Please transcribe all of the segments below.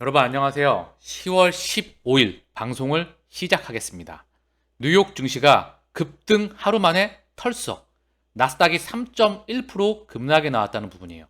여러분 안녕하세요. 10월 15일 방송을 시작하겠습니다. 뉴욕 증시가 급등 하루 만에 털썩, 나스닥이 3.1% 급락이 나왔다는 부분이에요.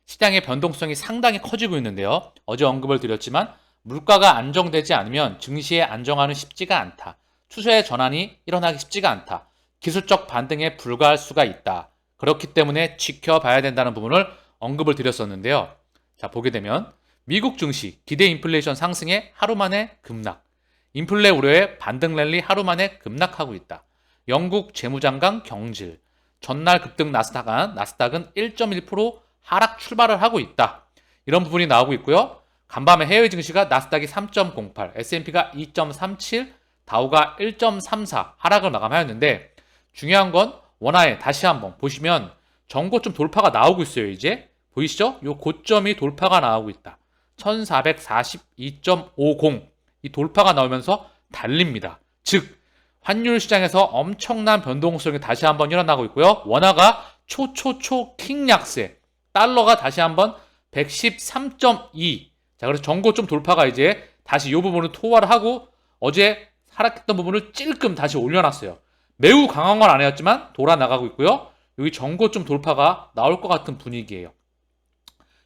시장의 변동성이 상당히 커지고 있는데요. 어제 언급을 드렸지만 물가가 안정되지 않으면 증시의 안정화는 쉽지가 않다. 추세의 전환이 일어나기 쉽지가 않다. 기술적 반등에 불과할 수가 있다. 그렇기 때문에 지켜봐야 된다는 부분을 언급을 드렸었는데요. 자, 보게 되면 미국 증시 기대 인플레이션 상승에 하루 만에 급락, 인플레 우려에 반등 랠리 하루 만에 급락하고 있다. 영국 재무장관 경질, 전날 급등 나스닥은 1.1% 하락 출발을 하고 있다. 이런 부분이 나오고 있고요. 간밤에 해외 증시가 나스닥이 3.08, S&P가 2.37, 다우가 1.34 하락을 마감하였는데 중요한 건 원화에 다시 한번 보시면 전고점 돌파가 나오고 있어요. 이제 보이시죠? 이 고점이 돌파가 나오고 있다. 1442.50 이 돌파가 나오면서 달립니다. 즉 환율 시장에서 엄청난 변동성이 다시 한번 일어나고 있고요. 원화가 초초초 킹 약세, 달러가 다시 한번 113.2. 자, 그래서 전고점 돌파가 이제 다시 이 부분을 토발을 하고 어제 하락했던 부분을 찔끔 다시 올려놨어요. 매우 강한 건 아니었지만 돌아 나가고 있고요. 여기 전고점 돌파가 나올 것 같은 분위기예요.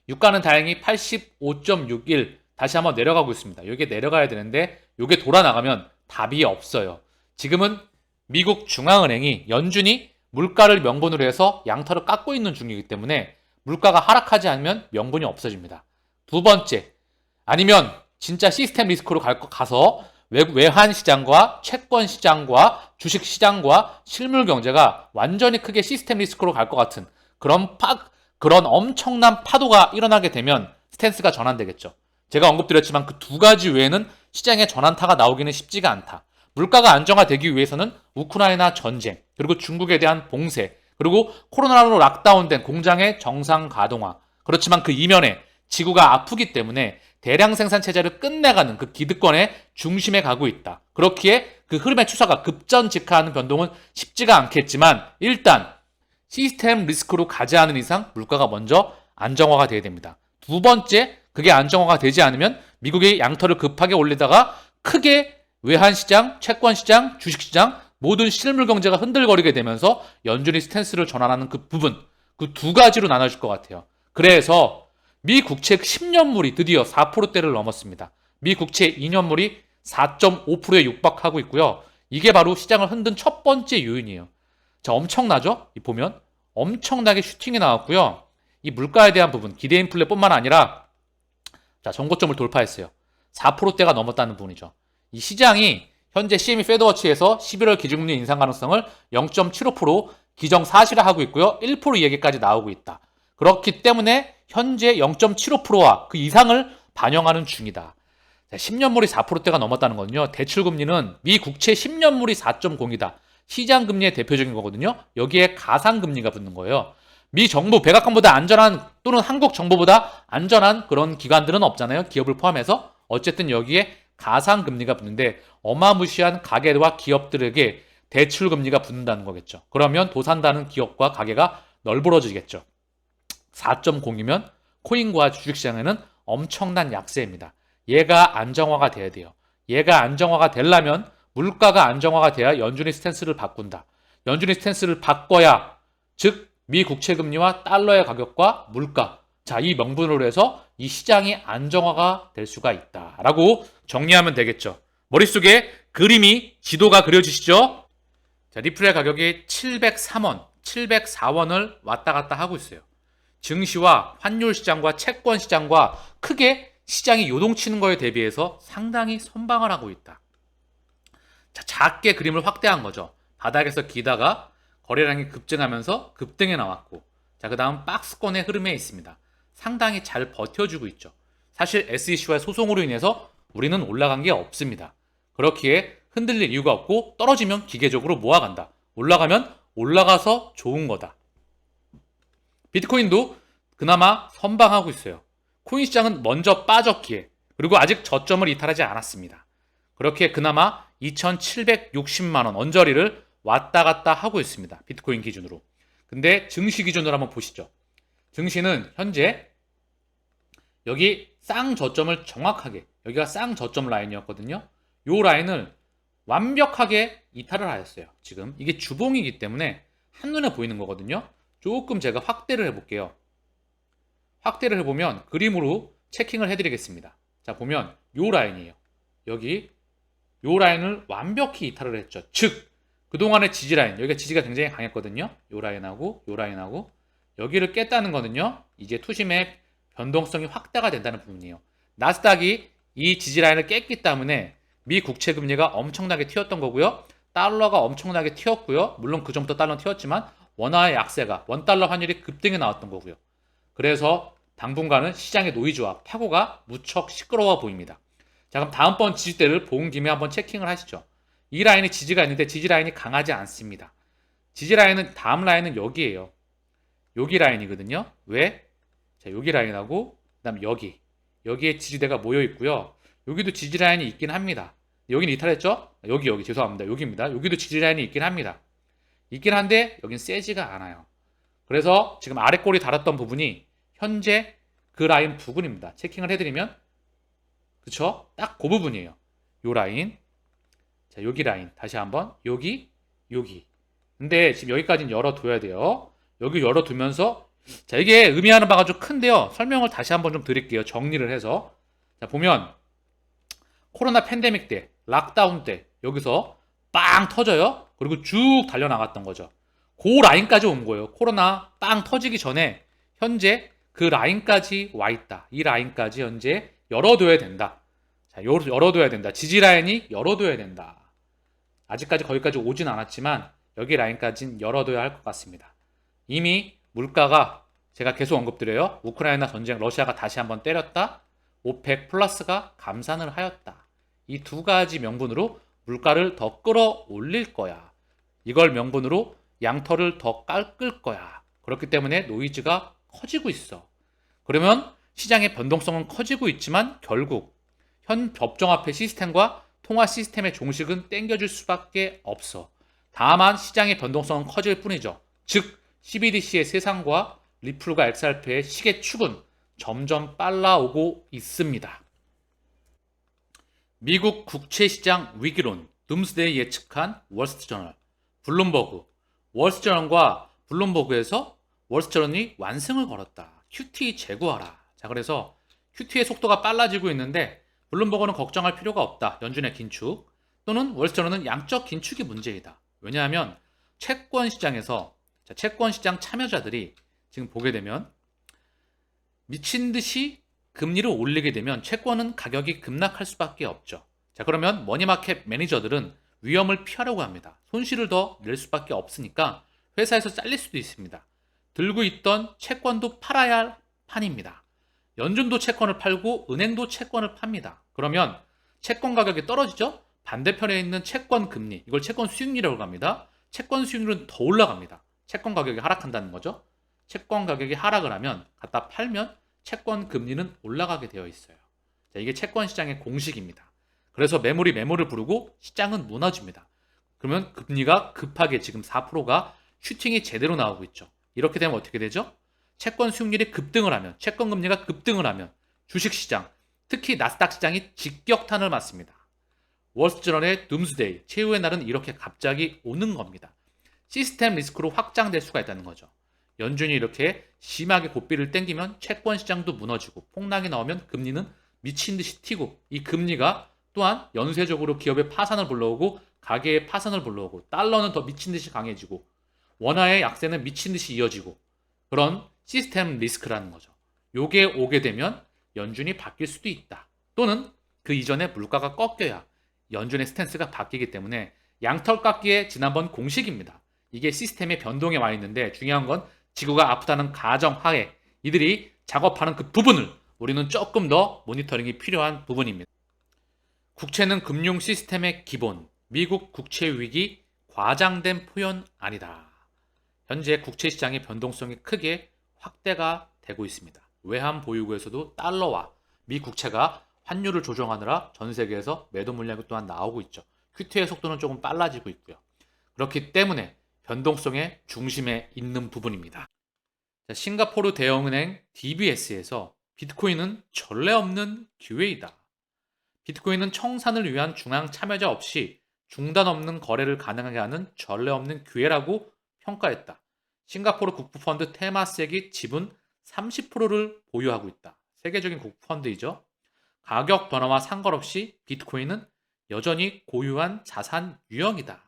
유가는 다행히 85.61 다시 한번 내려가고 있습니다. 이게 내려가야 되는데 이게 돌아 나가면 답이 없어요. 지금은 미국 중앙은행이 연준이 물가를 명분으로 해서 양털을 깎고 있는 중이기 때문에 물가가 하락하지 않으면 명분이 없어집니다. 두 번째, 아니면 진짜 시스템 리스크로 가서 외환 시장과 채권 시장과 주식 시장과 실물 경제가 완전히 크게 시스템 리스크로 갈 것 같은 그런 엄청난 파도가 일어나게 되면 스탠스가 전환되겠죠. 제가 언급드렸지만 그 두 가지 외에는 시장의 전환타가 나오기는 쉽지가 않다. 물가가 안정화되기 위해서는 우크라이나 전쟁, 그리고 중국에 대한 봉쇄, 그리고 코로나로 락다운된 공장의 정상 가동화. 그렇지만 그 이면에 지구가 아프기 때문에 대량 생산 체제를 끝내가는 그 기득권의 중심에 가고 있다. 그렇기에 그 흐름의 추세가 급전직하하는 변동은 쉽지가 않겠지만 일단 시스템 리스크로 가지 않은 이상 물가가 먼저 안정화가 돼야 됩니다. 두 번째, 그게 안정화가 되지 않으면 미국의 양털을 급하게 올리다가 크게 외환시장, 채권시장, 주식시장 모든 실물 경제가 흔들거리게 되면서 연준이 스탠스를 전환하는 그 부분, 그 두 가지로 나눠질 것 같아요. 그래서 미 국채 10년물이 드디어 4%대를 넘었습니다. 미 국채 2년물이 4.5%에 육박하고 있고요. 이게 바로 시장을 흔든 첫 번째 요인이에요. 자, 엄청나죠? 보면 엄청나게 슈팅이 나왔고요. 이 물가에 대한 부분, 기대 인플레뿐만 아니라 자, 전고점을 돌파했어요. 4%대가 넘었다는 부분이죠. 이 시장이 현재 CME 페드워치에서 11월 기준금리 인상 가능성을 0.75% 기정사실화하고 있고요. 1% 얘기까지 나오고 있다. 그렇기 때문에 현재 0.75%와 그 이상을 반영하는 중이다. 10년물이 4%대가 넘었다는 건요. 대출금리는 미 국채 10년물이 4.0이다. 시장금리의 대표적인 거거든요. 여기에 가상금리가 붙는 거예요. 미 정부 백악관보다 안전한 또는 한국 정부보다 안전한 그런 기관들은 없잖아요. 기업을 포함해서. 어쨌든 여기에 가상금리가 붙는데 어마무시한 가계와 기업들에게 대출금리가 붙는다는 거겠죠. 그러면 도산다는 기업과 가계가 널브러지겠죠. 4.0이면 코인과 주식시장에는 엄청난 약세입니다. 얘가 안정화가 돼야 돼요. 얘가 안정화가 되려면 물가가 안정화가 돼야 연준이 스탠스를 바꾼다. 연준이 스탠스를 바꿔야 즉 미 국채 금리와 달러의 가격과 물가 자, 이 명분으로 해서 이 시장이 안정화가 될 수가 있다라고 정리하면 되겠죠. 머릿속에 그림이 지도가 그려지시죠? 자, 리플의 가격이 703원, 704원을 왔다 갔다 하고 있어요. 증시와 환율 시장과 채권 시장과 크게 시장이 요동치는 거에 대비해서 상당히 선방을 하고 있다. 자, 작게 그림을 확대한 거죠. 바닥에서 기다가 거래량이 급증하면서 급등에 나왔고, 자, 그 다음 박스권의 흐름에 있습니다. 상당히 잘 버텨주고 있죠. 사실 SEC와의 소송으로 인해서 우리는 올라간 게 없습니다. 그렇기에 흔들릴 이유가 없고 떨어지면 기계적으로 모아간다. 올라가면 올라가서 좋은 거다. 비트코인도 그나마 선방하고 있어요. 코인 시장은 먼저 빠졌기에 그리고 아직 저점을 이탈하지 않았습니다. 그렇게 그나마 2,760만 원 언저리를 왔다 갔다 하고 있습니다. 비트코인 기준으로. 근데 증시 기준으로 한번 보시죠. 증시는 현재 여기 쌍저점을 정확하게, 여기가 쌍저점 라인이었거든요. 요 라인을 완벽하게 이탈을 하였어요. 지금 이게 주봉이기 때문에 한눈에 보이는 거거든요. 조금 제가 확대를 해볼게요. 확대를 해보면 그림으로 체킹을 해드리겠습니다. 자, 보면 요 라인이에요. 여기 요 라인을 완벽히 이탈을 했죠. 즉 그동안의 지지 라인, 여기가 지지가 굉장히 강했거든요. 요 라인하고 요 라인하고 여기를 깼다는 거는요, 이제 투심의 변동성이 확대가 된다는 부분이에요. 나스닥이 이 지지 라인을 깼기 때문에 미 국채 금리가 엄청나게 튀었던 거고요. 달러가 엄청나게 튀었고요. 물론 그 전부터 달러는 튀었지만 원화의 약세가, 원달러 환율이 급등해 나왔던 거고요. 그래서 당분간은 시장의 노이즈와 파고가 무척 시끄러워 보입니다. 자, 그럼 다음번 지지대를 본 김에 한번 체킹을 하시죠. 이 라인이 지지가 있는데 지지 라인이 강하지 않습니다. 지지 라인은, 다음 라인은 여기에요. 여기 라인이거든요. 왜? 자, 여기 라인하고 그다음 여기에 지지대가 모여 있고요. 여기도 지지 라인이 있긴 합니다. 여기는 이탈했죠? 여기 죄송합니다. 여기입니다. 여기도 지지 라인이 있긴 합니다. 있긴 한데 여긴 세지가 않아요. 그래서 지금 아래 꼬리 달았던 부분이 현재 그 라인 부근입니다. 체킹을 해드리면, 그쵸? 딱 그 부분이에요. 요 라인. 자, 여기 라인. 다시 한번. 여기. 근데 지금 여기까지는 열어둬야 돼요. 여기 열어두면서, 자, 이게 의미하는 바가 좀 큰데요. 설명을 다시 한번 좀 드릴게요. 정리를 해서. 자, 보면 코로나 팬데믹 때, 락다운 때 여기서 빵 터져요. 그리고 쭉 달려나갔던 거죠. 그 라인까지 온 거예요. 코로나 빵 터지기 전에 현재 그 라인까지 와 있다. 이 라인까지 현재 열어둬야 된다. 자, 열어둬야 된다. 지지 라인이 열어둬야 된다. 아직까지 거기까지 오진 않았지만 여기 라인까지는 열어둬야 할 것 같습니다. 이미 물가가, 제가 계속 언급드려요. 우크라이나 전쟁, 러시아가 다시 한번 때렸다. 오펙 플러스가 감산을 하였다. 이 두 가지 명분으로 물가를 더 끌어올릴 거야. 이걸 명분으로 양털을 더 깎을 거야. 그렇기 때문에 노이즈가 커지고 있어. 그러면 시장의 변동성은 커지고 있지만 결국 현 법정화폐 시스템과 통화 시스템의 종식은 땡겨줄 수밖에 없어. 다만 시장의 변동성은 커질 뿐이죠. 즉 CBDC의 세상과 리플과 XRP의 시계축은 점점 빨라오고 있습니다. 미국 국채시장 위기론, 둠스데이 예측한 월스트저널, 블룸버그. 월스트저널과 블룸버그에서 월스트저널이 완승을 걸었다. QT 제고하라. 자, 그래서 QT의 속도가 빨라지고 있는데 블룸버그는 걱정할 필요가 없다. 연준의 긴축 또는 월스트저널은 양적 긴축이 문제이다. 왜냐하면 채권 시장에서, 자, 채권 시장 참여자들이 지금 보게 되면 미친 듯이 금리를 올리게 되면 채권은 가격이 급락할 수밖에 없죠. 자, 그러면 머니마켓 매니저들은 위험을 피하려고 합니다. 손실을 더 낼 수밖에 없으니까 회사에서 잘릴 수도 있습니다. 들고 있던 채권도 팔아야 할 판입니다. 연준도 채권을 팔고 은행도 채권을 팝니다. 그러면 채권 가격이 떨어지죠? 반대편에 있는 채권 금리, 이걸 채권 수익률이라고 합니다. 채권 수익률은 더 올라갑니다. 채권 가격이 하락한다는 거죠. 채권 가격이 하락을 하면 갖다 팔면 채권 금리는 올라가게 되어 있어요. 자, 이게 채권 시장의 공식입니다. 그래서 매물을 부르고 시장은 무너집니다. 그러면 금리가 급하게 지금 4%가 슈팅이 제대로 나오고 있죠. 이렇게 되면 어떻게 되죠? 채권 수익률이 급등을 하면, 채권 금리가 급등을 하면 주식시장, 특히 나스닥 시장이 직격탄을 맞습니다. 월스트저널의 둠스데이, 최후의 날은 이렇게 갑자기 오는 겁니다. 시스템 리스크로 확장될 수가 있다는 거죠. 연준이 이렇게 심하게 고삐를 땡기면 채권 시장도 무너지고, 폭락이 나오면 금리는 미친 듯이 튀고, 이 금리가 또한 연쇄적으로 기업의 파산을 불러오고 가계의 파산을 불러오고, 달러는 더 미친 듯이 강해지고, 원화의 약세는 미친 듯이 이어지고, 그런 시스템 리스크라는 거죠. 요게 오게 되면 연준이 바뀔 수도 있다. 또는 그 이전에 물가가 꺾여야 연준의 스탠스가 바뀌기 때문에 양털 깎기의 지난번 공식입니다. 이게 시스템의 변동에 와 있는데 중요한 건 지구가 아프다는 가정하에 이들이 작업하는 그 부분을 우리는 조금 더 모니터링이 필요한 부분입니다. 국채는 금융 시스템의 기본, 미국 국채 위기 과장된 표현 아니다. 현재 국채 시장의 변동성이 크게 확대가 되고 있습니다. 외환 보유고에서도 달러와 미 국채가 환율을 조정하느라 전 세계에서 매도 물량이 또한 나오고 있죠. QT의 속도는 조금 빨라지고 있고요. 그렇기 때문에 변동성의 중심에 있는 부분입니다. 자, 싱가포르 대형은행 DBS에서 비트코인은 전례 없는 기회이다. 비트코인은 청산을 위한 중앙 참여자 없이 중단 없는 거래를 가능하게 하는 전례 없는 기회라고 평가했다. 싱가포르 국부펀드 테마섹이 지분 30%를 보유하고 있다. 세계적인 국부펀드이죠. 가격 변화와 상관없이 비트코인은 여전히 고유한 자산 유형이다.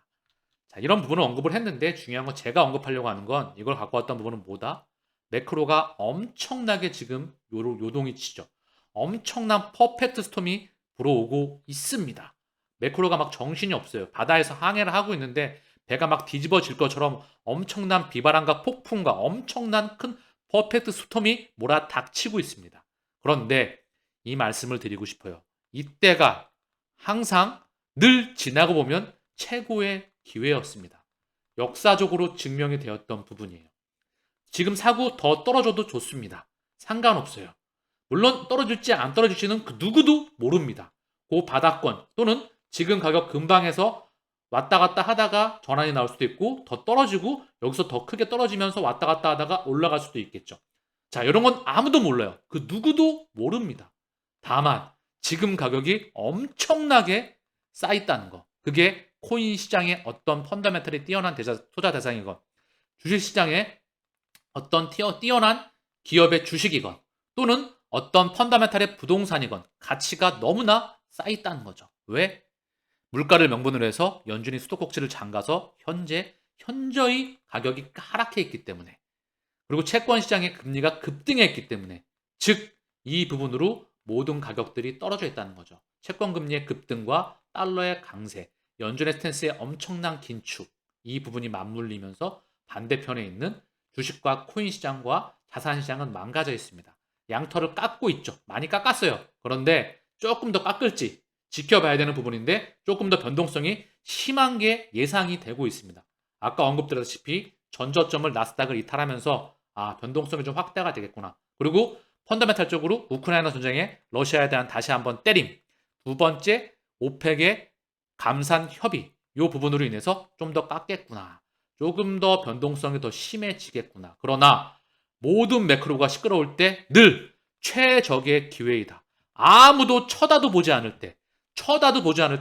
자, 이런 부분을 언급을 했는데 중요한 건 제가 언급하려고 하는 건 이걸 갖고 왔던 부분은 뭐다? 매크로가 엄청나게 지금 요동이 치죠. 엄청난 퍼펙트 스톰이 불어오고 있습니다. 매크로가 막 정신이 없어요. 바다에서 항해를 하고 있는데 배가 막 뒤집어질 것처럼 엄청난 비바람과 폭풍과 엄청난 큰 퍼펙트 스톰이 몰아닥치고 있습니다. 그런데 이 말씀을 드리고 싶어요. 이때가 항상 늘 지나고 보면 최고의 기회였습니다. 역사적으로 증명이 되었던 부분이에요. 지금 사고 더 떨어져도 좋습니다. 상관없어요. 물론 떨어질지 안 떨어질지는 그 누구도 모릅니다. 그 바닥권 또는 지금 가격 근방에서 왔다 갔다 하다가 전환이 나올 수도 있고 더 떨어지고 여기서 더 크게 떨어지면서 왔다 갔다 하다가 올라갈 수도 있겠죠. 자, 이런 건 아무도 몰라요. 그 누구도 모릅니다. 다만 지금 가격이 엄청나게 쌓였다는 거. 그게 코인 시장의 어떤 펀더멘털이 뛰어난 투자 대상이건 주식시장의 어떤 뛰어난 기업의 주식이건 또는 어떤 펀더멘털의 부동산이건 가치가 너무나 쌓였다는 거죠. 왜? 물가를 명분으로 해서 연준이 수도꼭지를 잠가서 현저히 가격이 하락해 있기 때문에 그리고 채권 시장의 금리가 급등했기 때문에 즉 이 부분으로 모든 가격들이 떨어져 있다는 거죠. 채권 금리의 급등과 달러의 강세, 연준의 스탠스의 엄청난 긴축 이 부분이 맞물리면서 반대편에 있는 주식과 코인 시장과 자산 시장은 망가져 있습니다. 양털을 깎고 있죠. 많이 깎았어요. 그런데 조금 더 깎을지 지켜봐야 되는 부분인데 조금 더 변동성이 심한 게 예상이 되고 있습니다. 아까 언급드렸다시피 전저점을 나스닥을 이탈하면서 변동성이 좀 확대가 되겠구나. 그리고 펀더멘탈적으로 우크라이나 전쟁에 러시아에 대한 다시 한번 때림. 두 번째 오펙의 감산 협의 이 부분으로 인해서 좀 더 깎겠구나. 조금 더 변동성이 더 심해지겠구나. 그러나 모든 매크로가 시끄러울 때 늘 최적의 기회이다. 아무도 쳐다도 보지 않을 때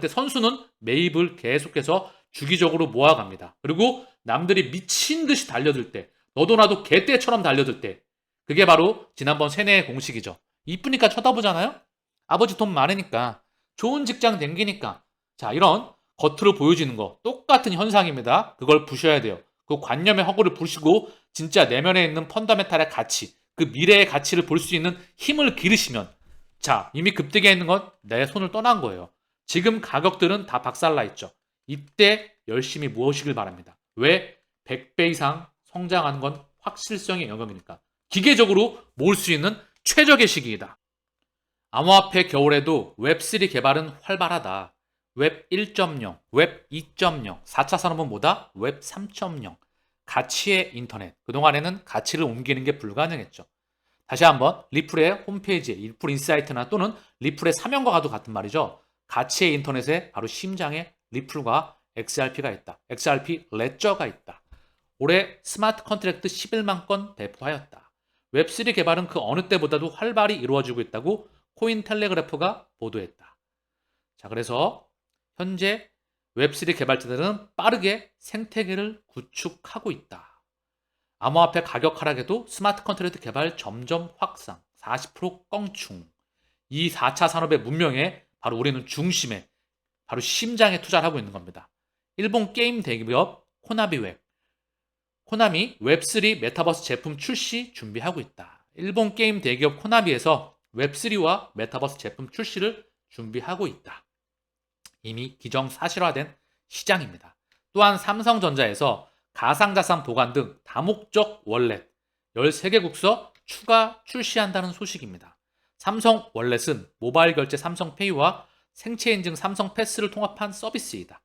선수는 매입을 계속해서 주기적으로 모아갑니다. 그리고 남들이 미친 듯이 달려들 때 너도 나도 개떼처럼 달려들 때 그게 바로 지난번 세뇌의 공식이죠. 이쁘니까 쳐다보잖아요. 아버지 돈 많으니까 좋은 직장 댕기니까 자 이런 겉으로 보여지는 거 똑같은 현상입니다. 그걸 부셔야 돼요. 그 관념의 허구를 부시고 진짜 내면에 있는 펀더멘탈의 가치 그 미래의 가치를 볼 수 있는 힘을 기르시면 자 이미 급등에 있는 건 내 손을 떠난 거예요. 지금 가격들은 다 박살나 있죠. 이때 열심히 모으시길 바랍니다. 왜? 100배 이상 성장하는 건 확실성의 영역이니까. 기계적으로 모을 수 있는 최적의 시기이다. 암호화폐 겨울에도 웹3 개발은 활발하다. 웹 1.0, 웹 2.0, 4차 산업은 뭐다? 웹 3.0. 가치의 인터넷. 그동안에는 가치를 옮기는 게 불가능했죠. 다시 한번 리플의 홈페이지에 리플 인사이트나 또는 리플의 사명과 가도 같은 말이죠. 가치의 인터넷에 바로 심장에 리플과 XRP가 있다. XRP 레저가 있다. 올해 스마트 컨트랙트 11만 건 배포하였다. 웹3 개발은 그 어느 때보다도 활발히 이루어지고 있다고 코인텔레그래프가 보도했다. 자, 그래서 현재 웹3 개발자들은 빠르게 생태계를 구축하고 있다. 암호화폐 가격 하락에도 스마트 컨트랙트 개발 점점 확산, 40% 껑충. 이 4차 산업의 문명에 바로 우리는 중심에, 바로 심장에 투자를 하고 있는 겁니다. 일본 게임 대기업 코나미웹. 코나미 웹3 메타버스 제품 출시 준비하고 있다. 일본 게임 대기업 코나미에서 웹3와 메타버스 제품 출시를 준비하고 있다. 이미 기정사실화된 시장입니다. 또한 삼성전자에서 가상자산 보관 등 다목적 월렛 13개 국서 추가 출시한다는 소식입니다. 삼성 월렛은 모바일 결제 삼성페이와 생체 인증 삼성 패스를 통합한 서비스이다.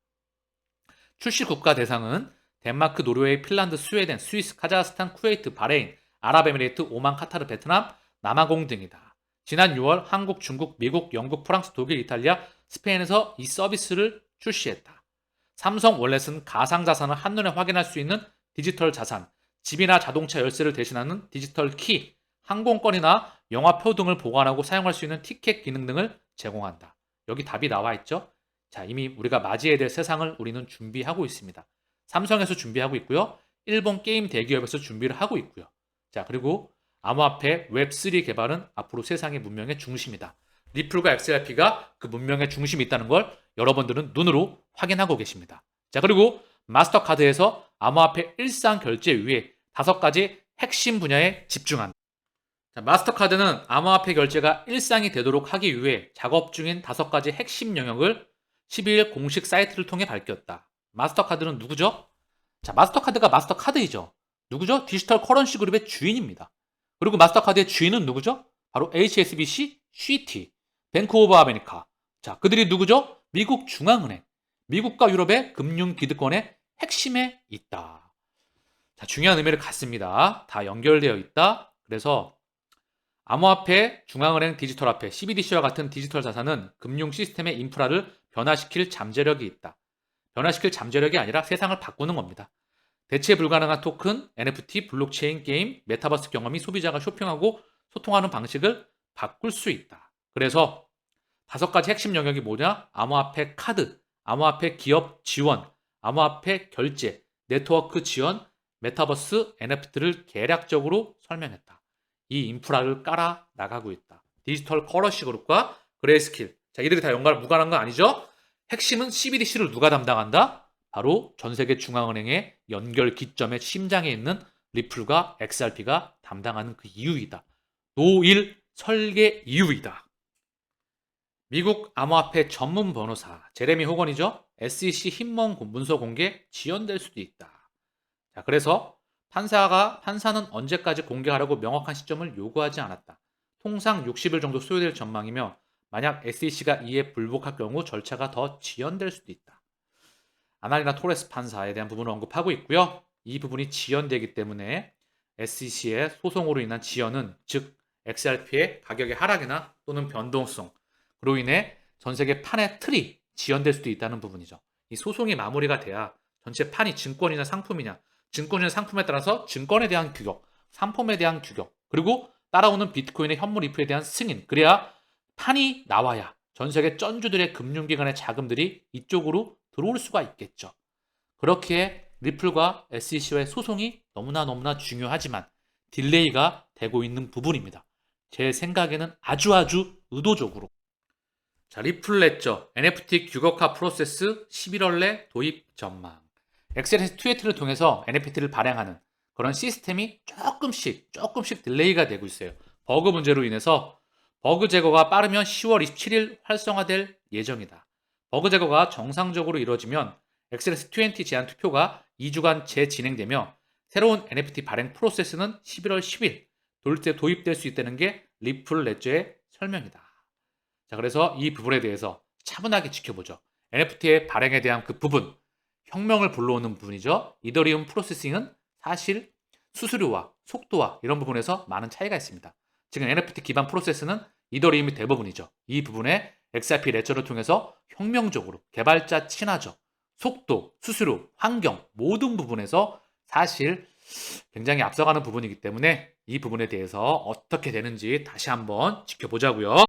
출시 국가 대상은 덴마크, 노르웨이, 핀란드, 스웨덴, 스위스, 카자흐스탄, 쿠웨이트, 바레인, 아랍에미레이트, 오만, 카타르, 베트남, 남아공 등이다. 지난 6월 한국, 중국, 미국, 영국, 프랑스, 독일, 이탈리아, 스페인에서 이 서비스를 출시했다. 삼성 월렛은 가상자산을 한눈에 확인할 수 있는 디지털 자산, 집이나 자동차 열쇠를 대신하는 디지털 키, 항공권이나 영화표 등을 보관하고 사용할 수 있는 티켓 기능 등을 제공한다. 여기 답이 나와 있죠? 자, 이미 우리가 맞이해야 될 세상을 우리는 준비하고 있습니다. 삼성에서 준비하고 있고요. 일본 게임 대기업에서 준비를 하고 있고요. 자, 그리고 암호화폐 웹3 개발은 앞으로 세상의 문명의 중심이다. 리플과 XRP가 그 문명의 중심이 있다는 걸 여러분들은 눈으로 확인하고 계십니다. 자, 그리고 마스터카드에서 암호화폐 일상 결제 위에 5가지 핵심 분야에 집중한다. 자, 마스터카드는 암호화폐 결제가 일상이 되도록 하기 위해 작업 중인 5가지 핵심 영역을 12일 공식 사이트를 통해 밝혔다. 마스터카드는 누구죠? 자, 마스터카드가 마스터카드이죠. 누구죠? 디지털 커런시 그룹의 주인입니다. 그리고 마스터카드의 주인은 누구죠? 바로 HSBC, CT, 뱅크 오브 아메리카. 자, 그들이 누구죠? 미국 중앙은행. 미국과 유럽의 금융 기득권의 핵심에 있다. 자, 중요한 의미를 갖습니다. 다 연결되어 있다. 그래서 암호화폐, 중앙은행 디지털화폐, CBDC와 같은 디지털 자산은 금융 시스템의 인프라를 변화시킬 잠재력이 있다. 변화시킬 잠재력이 아니라 세상을 바꾸는 겁니다. 대체 불가능한 토큰, NFT, 블록체인 게임, 메타버스 경험이 소비자가 쇼핑하고 소통하는 방식을 바꿀 수 있다. 그래서 5가지 핵심 영역이 뭐냐? 암호화폐 카드, 암호화폐 기업 지원, 암호화폐 결제, 네트워크 지원, 메타버스, NFT를 개략적으로 설명했다. 이 인프라를 깔아 나가고 있다. 디지털 커런시 그룹과 그레이스킬. 자, 이들이 다 무관한 건 아니죠? 핵심은 CBDC를 누가 담당한다? 바로 전 세계 중앙은행의 연결 기점의 심장에 있는 리플과 XRP가 담당하는 그 이유이다. 노일 설계 이유이다. 미국 암호화폐 전문 변호사 제레미 호건이죠. SEC 흰먼 문서 공개 지연될 수도 있다. 자, 그래서 판사는 언제까지 공개하라고 명확한 시점을 요구하지 않았다. 통상 60일 정도 소요될 전망이며 만약 SEC가 이에 불복할 경우 절차가 더 지연될 수도 있다. 아날리나 토레스 판사에 대한 부분을 언급하고 있고요. 이 부분이 지연되기 때문에 SEC의 소송으로 인한 지연은 즉 XRP의 가격의 하락이나 또는 변동성 그로 인해 전 세계 판의 틀이 지연될 수도 있다는 부분이죠. 이 소송이 마무리가 돼야 전체 판이 증권이나 상품이냐 증권이나 상품에 따라서 증권에 대한 규격, 상품에 대한 규격, 그리고 따라오는 비트코인의 현물 리플에 대한 승인, 그래야 판이 나와야 전 세계 쩐주들의 금융기관의 자금들이 이쪽으로 들어올 수가 있겠죠. 그렇게 리플과 SEC와의 소송이 너무나 중요하지만 딜레이가 되고 있는 부분입니다. 제 생각에는 아주 의도적으로. 자, 리플 레저 NFT 규격화 프로세스 11월 내 도입 전망. XRP2를 통해서 NFT를 발행하는 그런 시스템이 조금씩 딜레이가 되고 있어요. 버그 문제로 인해서 버그 제거가 빠르면 10월 27일 활성화될 예정이다. 버그 제거가 정상적으로 이루어지면 XRP20 제한 투표가 2주간 재진행되며 새로운 NFT 발행 프로세스는 11월 10일 도입될 수 있다는 게 리플 레저의 설명이다. 자, 그래서 이 부분에 대해서 차분하게 지켜보죠. NFT의 발행에 대한 그 부분, 혁명을 불러오는 부분이죠. 이더리움 프로세싱은 사실 수수료와 속도와 이런 부분에서 많은 차이가 있습니다. 지금 NFT 기반 프로세스는 이더리움이 대부분이죠. 이 부분에 XRP 레저를 통해서 혁명적으로 개발자 친화적, 속도, 수수료, 환경 모든 부분에서 사실 굉장히 앞서가는 부분이기 때문에 이 부분에 대해서 어떻게 되는지 다시 한번 지켜보자고요.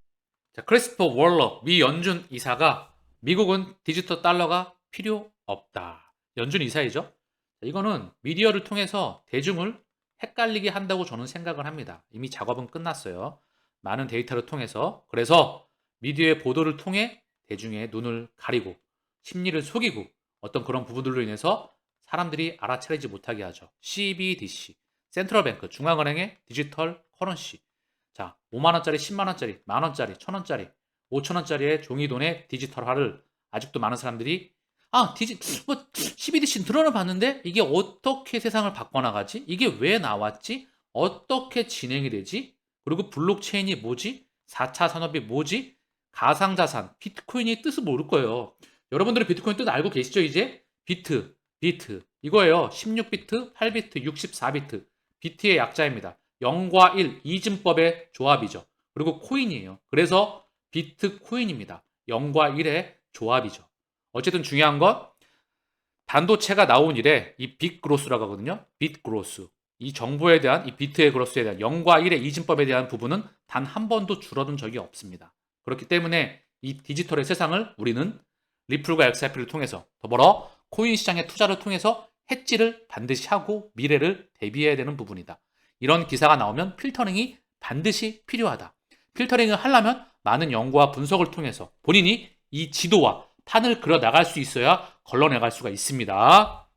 자, 크리스토퍼 월러 미 연준 이사가 미국은 디지털 달러가 필요 없다. 연준 이사이죠. 이거는 미디어를 통해서 대중을 헷갈리게 한다고 저는 생각을 합니다. 이미 작업은 끝났어요. 많은 데이터를 통해서. 그래서 미디어의 보도를 통해 대중의 눈을 가리고 심리를 속이고 어떤 그런 부분들로 인해서 사람들이 알아차리지 못하게 하죠. CBDC, 센트럴뱅크, 중앙은행의 디지털 커런시. 자, 5만원짜리, 10만원짜리, 만원짜리, 1000원짜리, 5천원짜리의 종이돈의 디지털화를 아직도 많은 사람들이 CBDC 들어는 봤는데 이게 어떻게 세상을 바꿔나가지? 이게 왜 나왔지? 어떻게 진행이 되지? 그리고 블록체인이 뭐지? 4차 산업이 뭐지? 가상자산, 비트코인의 뜻을 모를 거예요. 여러분들은 비트코인 뜻 알고 계시죠, 이제? 비트 이거예요. 16비트, 8비트, 64비트. 비트의 약자입니다. 0과 1, 이진법의 조합이죠. 그리고 코인이에요. 그래서 비트코인입니다. 0과 1의 조합이죠. 어쨌든 중요한 건 반도체가 나온 이래 이 빅그로스라고 하거든요. 빅그로스. 이 정보에 대한 이 비트의 그로스에 대한 0과 1의 이진법에 대한 부분은 단 한 번도 줄어든 적이 없습니다. 그렇기 때문에 이 디지털의 세상을 우리는 리플과 XRP를 통해서 더불어 코인 시장의 투자를 통해서 해지를 반드시 하고 미래를 대비해야 되는 부분이다. 이런 기사가 나오면 필터링이 반드시 필요하다. 필터링을 하려면 많은 연구와 분석을 통해서 본인이 이 지도와 판을 그려 나갈 수 있어야 걸러내갈 수가 있습니다.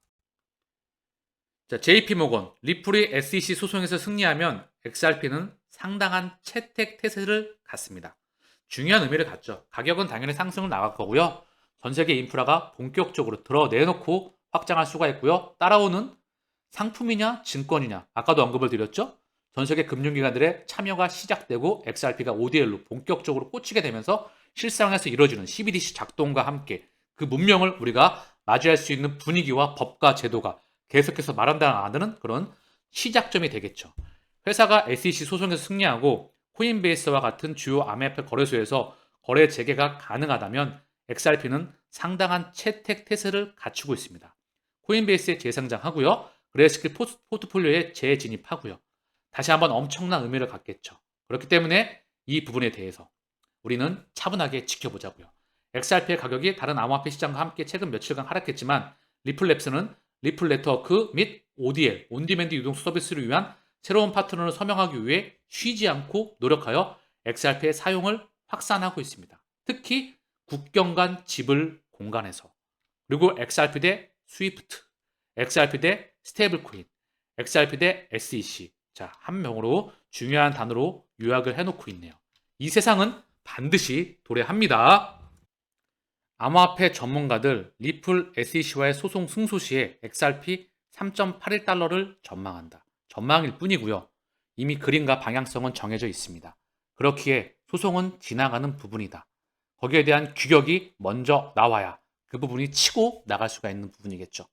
자, JP모건, 리플이 SEC 소송에서 승리하면 XRP는 상당한 채택 태세를 갖습니다. 중요한 의미를 갖죠. 가격은 당연히 상승을 나갈 거고요. 전 세계 인프라가 본격적으로 드러내놓고 확장할 수가 있고요. 따라오는 상품이냐 증권이냐, 아까도 언급을 드렸죠. 전 세계 금융기관들의 참여가 시작되고 XRP가 ODL로 본격적으로 꽂히게 되면서 실상에서 이루어지는 CBDC 작동과 함께 그 문명을 우리가 맞이할 수 있는 분위기와 법과 제도가 계속해서 마련당하는 그런 시작점이 되겠죠. 회사가 SEC 소송에서 승리하고 코인베이스와 같은 주요 암호화폐 거래소에서 거래 재개가 가능하다면 XRP는 상당한 채택 태세를 갖추고 있습니다. 코인베이스에 재상장하고요. 그레이스케일 포트폴리오에 재진입하고요. 다시 한번 엄청난 의미를 갖겠죠. 그렇기 때문에 이 부분에 대해서 우리는 차분하게 지켜보자고요. XRP의 가격이 다른 암호화폐 시장과 함께 최근 며칠간 하락했지만 리플랩스는 리플 네트워크 및 ODL, 온디맨드 유동수 서비스를 위한 새로운 파트너를 서명하기 위해 쉬지 않고 노력하여 XRP의 사용을 확산하고 있습니다. 특히 국경 간 지불 공간에서. 그리고 XRP 대 스위프트, XRP 대 스테이블코인, XRP 대 SEC. 자, 한 명으로 중요한 단어로 요약을 해놓고 있네요. 이 세상은 반드시 도래합니다. 암호화폐 전문가들 리플 SEC와의 소송 승소 시에 XRP 3.81달러를 전망한다. 전망일 뿐이고요. 이미 그림과 방향성은 정해져 있습니다. 그렇기에 소송은 지나가는 부분이다. 거기에 대한 규격이 먼저 나와야 그 부분이 치고 나갈 수가 있는 부분이겠죠.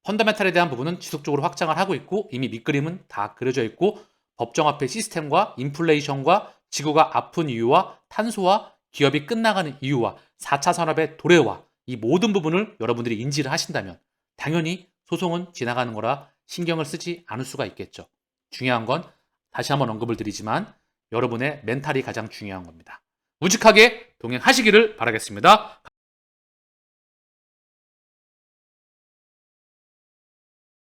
펀더멘탈에 대한 부분은 지속적으로 확장을 하고 있고 이미 밑그림은 다 그려져 있고 법정화폐 시스템과 인플레이션과 지구가 아픈 이유와 탄소와 기업이 끝나가는 이유와 4차 산업의 도래와 이 모든 부분을 여러분들이 인지를 하신다면 당연히 소송은 지나가는 거라 신경을 쓰지 않을 수가 있겠죠. 중요한 건 다시 한번 언급을 드리지만 여러분의 멘탈이 가장 중요한 겁니다. 무직하게 동행하시기를 바라겠습니다.